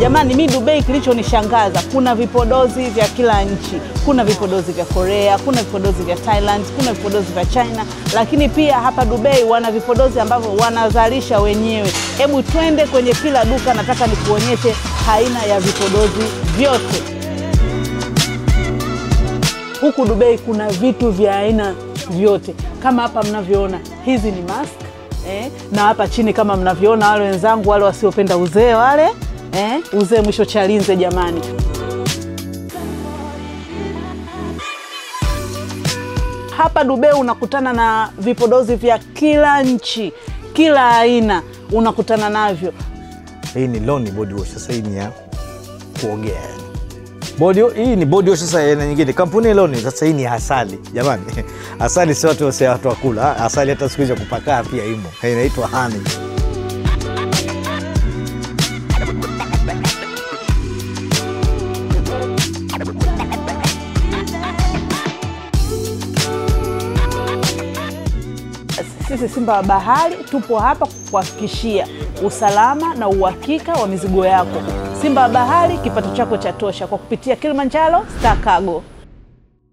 Jamani, mimi Dubai kilichonishangaza, kuna vipodozi vya kila nchi. Kuna vipodozi vya Korea, kuna vipodozi vya Thailand, kuna vipodozi vya China, lakini pia hapa Dubai wana vipodozi ambavyo wanazalisha wenyewe. Hebu twende kwenye kila duka, nataka nikuonyeshe aina ya vipodozi vyote. Huku Dubai kuna vitu vya aina vyote. Kama hapa mnavyoona, hizi ni mask. Na hapa chini kama mnavyoona, wale wenzangu wale wasiopenda uzee wale, uzee mwisho chalinze jamani. Hapa Dubai unakutana na vipodozi vya kila nchi, kila aina unakutana navyo. Hii ni Loni body wash, sasa hii ni ya kuogea. Hii ni body wash sasa ya nyingine. Kampuni Loni sasa hii ni asali. Jamani, asali si watu wa kula. Asali hata siku hizi kupaka pia imo. Hii inaitwa honey. Sisi Simba wa Bahari tupo hapa kuhakikishia usalama na uhakika wa mizigo yako. Simba wa Bahari, kipato chako cha tosha kwa kupitia Kilimanjaro Star Cargo.